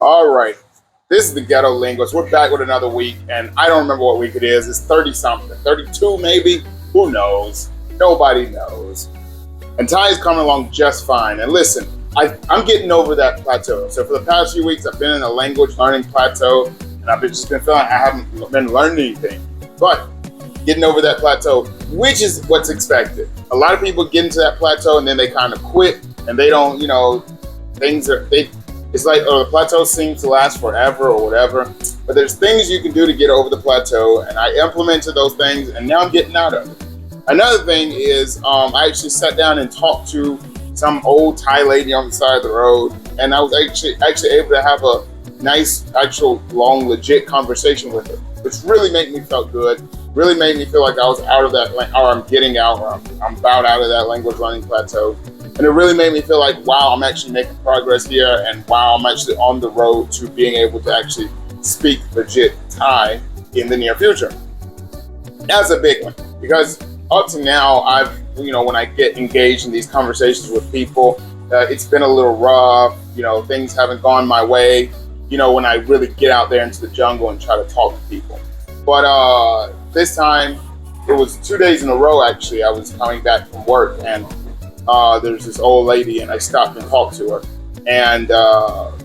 All right. This is the Ghetto Linguist. We're back with another week, and I don't remember what week it is. It's 30-something. 32 maybe? Who knows? Nobody knows. And Ty is coming along just fine. And listen, I'm getting over that plateau. So for the past few weeks, I've been in a language learning plateau, and I've just been feeling I haven't been learning anything. But getting over that plateau, which is what's expected. A lot of people get into that plateau, and then they kind of quit, and they don't, it's like, the plateau seems to last forever or whatever. But there's things you can do to get over the plateau, and I implemented those things, and now I'm getting out of it. Another thing is, I actually sat down and talked to some old Thai lady on the side of the road, and I was actually able to have a nice, actual, long, legit conversation with her, which really made me feel good. Really made me feel like I was out of that, or I'm getting out, or I'm about out of that language learning plateau. And it really made me feel like, wow, I'm actually making progress here, and wow, I'm actually on the road to being able to actually speak legit Thai in the near future. That's a big one, because up to now, when I get engaged in these conversations with people, it's been a little rough, things haven't gone my way, when I really get out there into the jungle and try to talk to people. But this time, it was 2 days in a row, actually. I was coming back from work, and there's this old lady, and I stopped and talked to her. And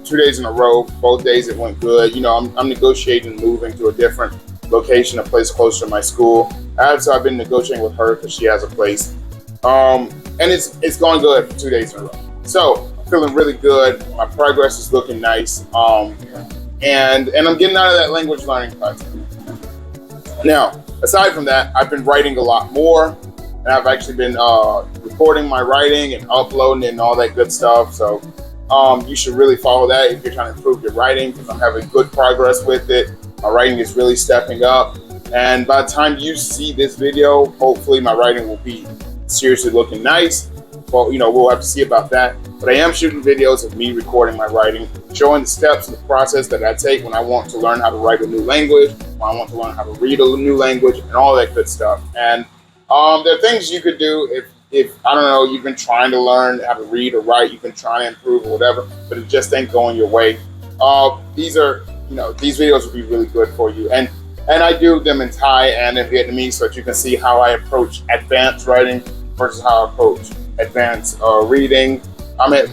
2 days in a row, both days it went good. I'm negotiating moving to a different location, a place closer to my school. So I've been negotiating with her because she has a place. And it's going good for 2 days in a row. So I'm feeling really good. My progress is looking nice. And I'm getting out of that language learning plateau. Now, aside from that, I've been writing a lot more. And I've actually been recording my writing and uploading it and all that good stuff. So you should really follow that if you're trying to improve your writing, because I'm having good progress with it. My writing is really stepping up. And by the time you see this video, hopefully my writing will be seriously looking nice. Well, we'll have to see about that. But I am shooting videos of me recording my writing, showing the steps and the process that I take when I want to learn how to write a new language, when I want to learn how to read a new language, and all that good stuff. And there are things you could do if I don't know, you've been trying to learn how to read or write, you've been trying to improve or whatever, but it just ain't going your way. These videos will be really good for you. And I do them in Thai and in Vietnamese so that you can see how I approach advanced writing versus how I approach advanced reading. I'm at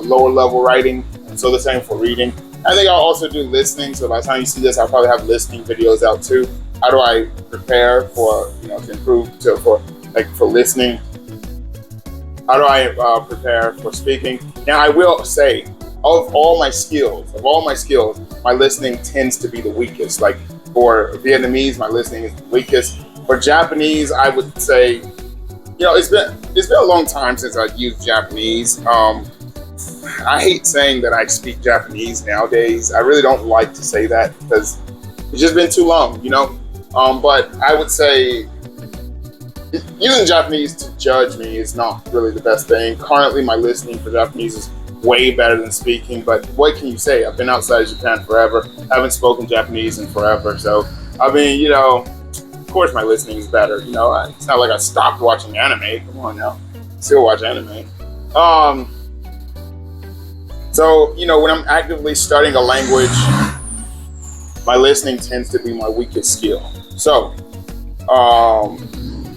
lower level writing, and so the same for reading. I think I'll also do listening. So by the time you see this, I'll probably have listening videos out too. How do I prepare for to improve for listening? How do I prepare for speaking? Now I will say, of all my skills, my listening tends to be the weakest. Like for Vietnamese, my listening is the weakest. For Japanese, I would say, it's been a long time since I've used Japanese. I hate saying that I speak Japanese nowadays. I really don't like to say that because it's just been too long, But I would say using Japanese to judge me is not really the best thing. Currently, my listening for Japanese is way better than speaking, but what can you say? I've been outside of Japan forever. I haven't spoken Japanese in forever. So, of course my listening is better. It's not like I stopped watching anime. Come on now. Still watch anime. So, when I'm actively studying a language, my listening tends to be my weakest skill. So,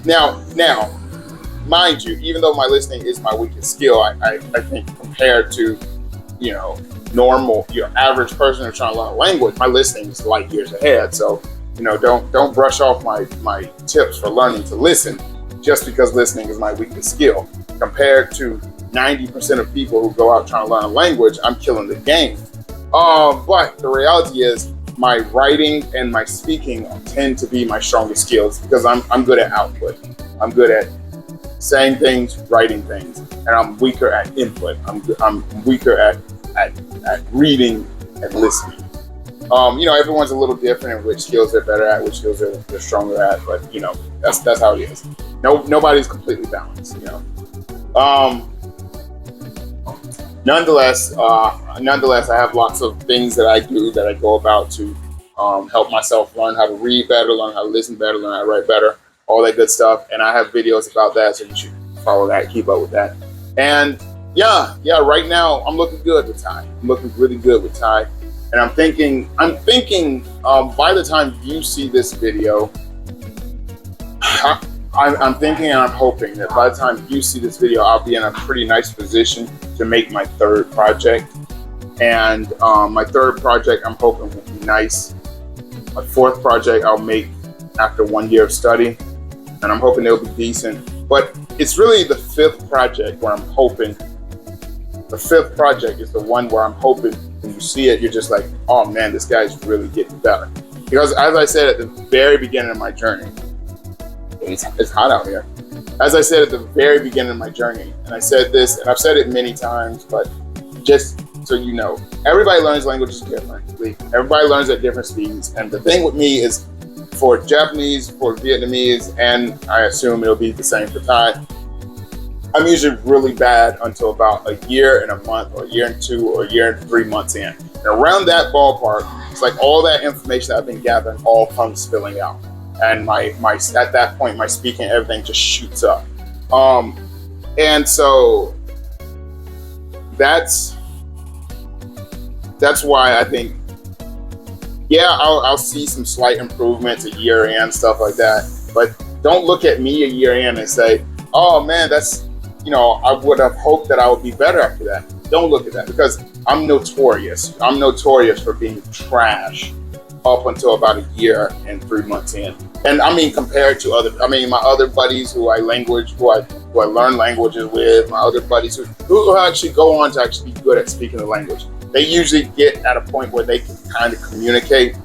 now, mind you, even though my listening is my weakest skill, I think compared to, normal, average person who's trying to learn a language, my listening is light years ahead. So, don't brush off my tips for learning to listen just because listening is my weakest skill. Compared to 90% of people who go out trying to learn a language, I'm killing the game. But the reality is, my writing and my speaking tend to be my strongest skills because I'm good at output. I'm good at saying things, writing things, and I'm weaker at input. I'm weaker at reading and listening. Everyone's a little different in which skills they're better at, which skills they're stronger at, but that's how it is. Nobody's completely balanced. Nonetheless, I have lots of things that I do that I go about to help myself learn how to read better, learn how to listen better, learn how to write better, all that good stuff. And I have videos about that, so you should follow that, keep up with that. And yeah, right now I'm looking good with Thai. I'm looking really good with Thai. And I'm thinking, by the time you see this video, I'm thinking and I'm hoping that by the time you see this video, I'll be in a pretty nice position to make my third project. And my third project, I'm hoping will be nice. My fourth project, I'll make after 1 year of study. And I'm hoping it'll be decent. But it's really the fifth project where I'm hoping. The fifth project is the one where I'm hoping when you see it, you're just like, oh man, this guy's really getting better. Because as I said at the very beginning of my journey, it's hot out here. As I said at the very beginning of my journey, and I said this, and I've said it many times, but just so you know, everybody learns languages differently. Everybody learns at different speeds. And the thing with me is for Japanese, for Vietnamese, and I assume it'll be the same for Thai, I'm usually really bad until about a year and a month, or a year and 2, or a year and 3 months in. And around that ballpark, it's like all that information that I've been gathering all comes spilling out. And my at that point, my speaking, everything just shoots up. And so that's why I think, yeah, I'll see some slight improvements a year in, stuff like that. But don't look at me a year in and say, oh man, that's, I would have hoped that I would be better after that. Don't look at that, because I'm notorious. I'm notorious for being trash up until about a year and 3 months in. And I mean, compared to my other buddies who I learn languages with, my other buddies who actually go on to actually be good at speaking the language. They usually get at a point where they can kind of communicate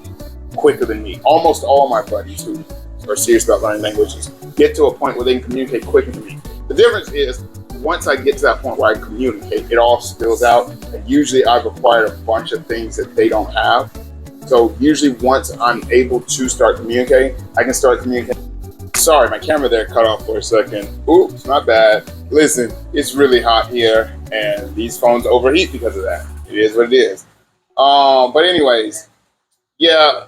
quicker than me. Almost all my buddies who are serious about learning languages get to a point where they can communicate quicker than me. The difference is, once I get to that point where I communicate, it all spills out. And usually I've acquired a bunch of things that they don't have. So usually once I'm able to start communicating, I can start communicating. Sorry, my camera there cut off for a second. Oops, my bad. Listen, it's really hot here and these phones overheat because of that. It is what it is. But anyways, yeah,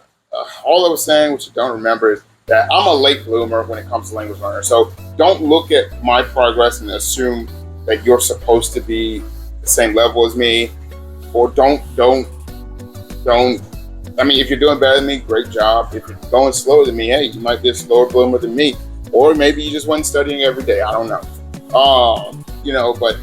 all I was saying, which I don't remember, is that I'm a late bloomer when it comes to language learner. So don't look at my progress and assume that you're supposed to be the same level as me. Or don't. I mean, if you're doing better than me, great job. If you're going slower than me, hey, you might be a slower bloomer than me. Or maybe you just wasn't studying every day. I don't know. But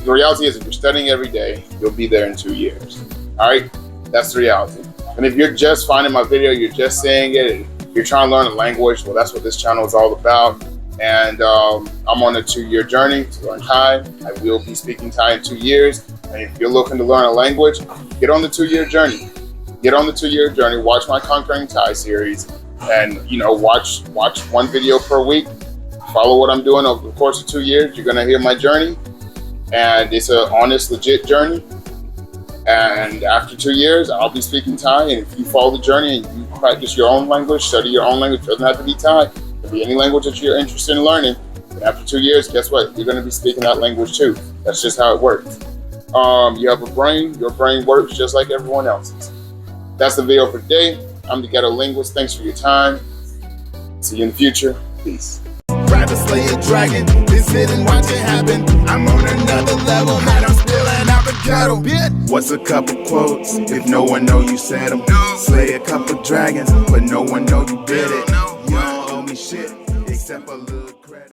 the reality is, if you're studying every day, you'll be there in 2 years. All right? That's the reality. And if you're just finding my video, you're just saying it, and you're trying to learn a language, well, that's what this channel is all about. And I'm on a 2-year journey to learn Thai. I will be speaking Thai in 2 years. And if you're looking to learn a language, get on the 2-year journey. Get on the 2-year journey. Watch my Conquering Thai series, and watch 1 video per week. Follow what I'm doing over the course of 2 years. You're gonna hear my journey, and it's an honest, legit journey. And after 2 years, I'll be speaking Thai. And if you follow the journey and you practice your own language, study your own language, it doesn't have to be Thai. It can be any language that you're interested in learning. And after 2 years, guess what? You're gonna be speaking that language too. That's just how it works. You have a brain. Your brain works just like everyone else's. That's the video for today. I'm the Ghetto Linguist. Thanks for your time. See you in the future. Peace. Rather slay a dragon than sit and watch it happen. I'm on another level, man. I'm spilling out the ghetto. What's a couple quotes if no one know you said them? Slay a couple dragons, but no one know you did it. You don't owe me shit except a little.